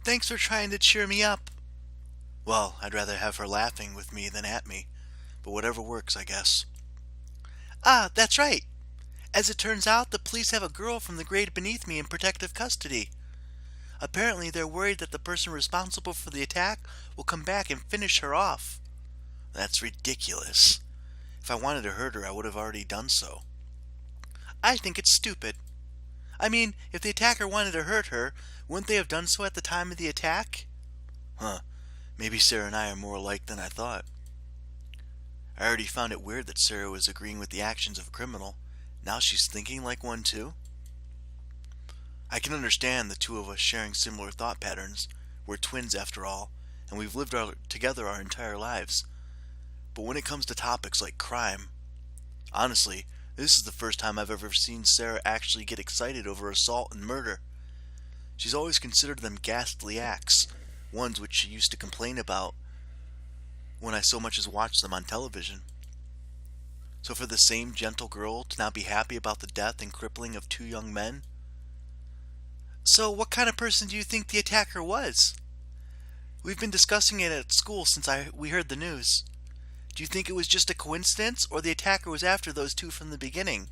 Thanks for trying to cheer me up. Well, I'd rather have her laughing with me than at me, but whatever works, I guess. Ah, that's right. As it turns out, the police have a girl from the grade beneath me in protective custody. Apparently, they're worried that the person responsible for the attack will come back and finish her off. That's ridiculous. If I wanted to hurt her, I would have already done so. I think it's stupid. I mean, if the attacker wanted to hurt her, wouldn't they have done so at the time of the attack? Huh. Maybe Sarah and I are more alike than I thought. I already found it weird that Sarah was agreeing with the actions of a criminal. Now she's thinking like one too? I can understand the two of us sharing similar thought patterns. We're twins after all, and we've lived together our entire lives. But when it comes to topics like crime, honestly, this is the first time I've ever seen Sarah actually get excited over assault and murder. She's always considered them ghastly acts, ones which she used to complain about when I so much as watched them on television. So for the same gentle girl to now be happy about the death and crippling of two young men? So what kind of person do you think the attacker was? We've been discussing it at school since we heard the news. Do you think it was just a coincidence, or the attacker was after those two from the beginning?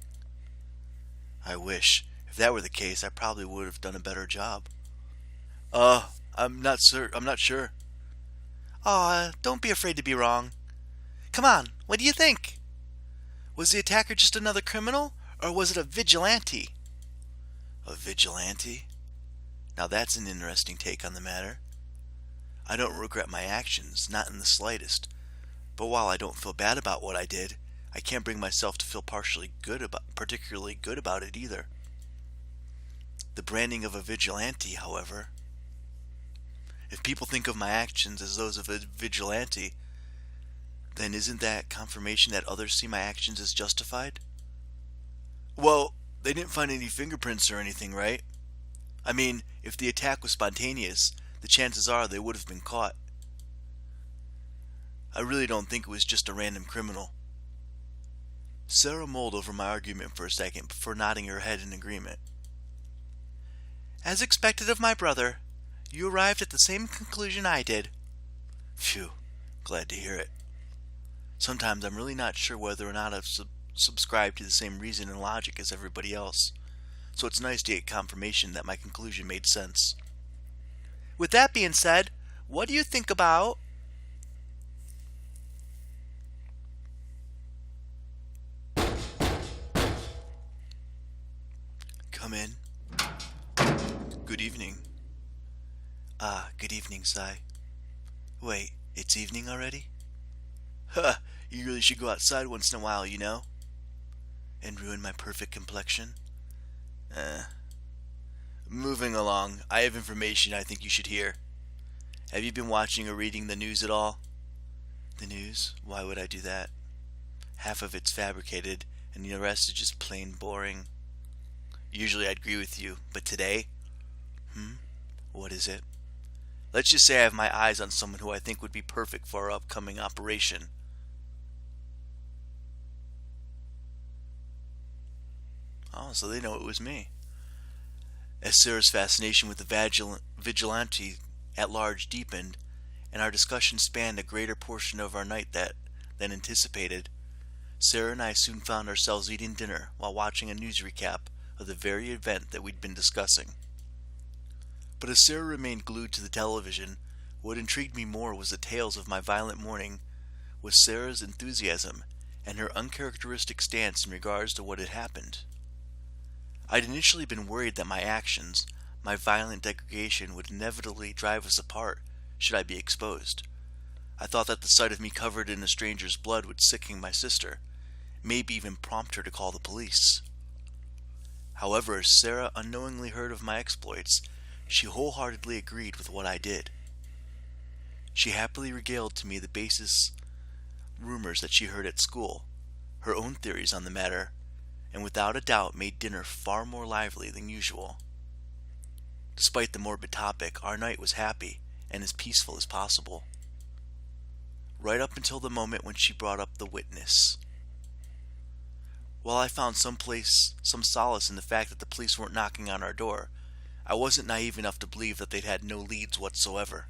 I wish. If that were the case, I probably would have done a better job. I'm not sure. Aw, don't be afraid to be wrong. Come on, what do you think? Was the attacker just another criminal, or was it a vigilante? A vigilante? Now that's an interesting take on the matter. I don't regret my actions, not in the slightest. But while I don't feel bad about what I did, I can't bring myself to feel particularly good about it either. The branding of a vigilante, however. If people think of my actions as those of a vigilante, then isn't that confirmation that others see my actions as justified? Well, they didn't find any fingerprints or anything, right? I mean, if the attack was spontaneous, the chances are they would have been caught. I really don't think it was just a random criminal. Sarah mulled over my argument for a second before nodding her head in agreement. As expected of my brother, you arrived at the same conclusion I did. Phew, glad to hear it. Sometimes I'm really not sure whether or not I've subscribed to the same reason and logic as everybody else, so it's nice to get confirmation that my conclusion made sense. With that being said, what do you think about... Come in. Good evening. Good evening, Sai. Wait, it's evening already? Huh, you really should go outside once in a while, you know? And ruin my perfect complexion? Moving along, I have information I think you should hear. Have you been watching or reading the news at all? The news? Why would I do that? Half of it's fabricated, and the rest is just plain boring. Usually I'd agree with you, but today? What is it? Let's just say I have my eyes on someone who I think would be perfect for our upcoming operation. Oh, so they know it was me. As Sarah's fascination with the vigilante at large deepened, and our discussion spanned a greater portion of our night than anticipated, Sarah and I soon found ourselves eating dinner while watching a news recap of the very event that we'd been discussing. But as Sarah remained glued to the television, what intrigued me more was the tales of my violent morning, was Sarah's enthusiasm and her uncharacteristic stance in regards to what had happened. I'd initially been worried that my actions, my violent degradation, would inevitably drive us apart should I be exposed. I thought that the sight of me covered in a stranger's blood would sicken my sister, maybe even prompt her to call the police. However, as Sarah unknowingly heard of my exploits, she wholeheartedly agreed with what I did. She happily regaled to me the baseless rumors that she heard at school, her own theories on the matter, and without a doubt made dinner far more lively than usual. Despite the morbid topic, our night was happy and as peaceful as possible. Right up until the moment when she brought up the witness. While I found some solace in the fact that the police weren't knocking on our door, I wasn't naive enough to believe that they'd had no leads whatsoever.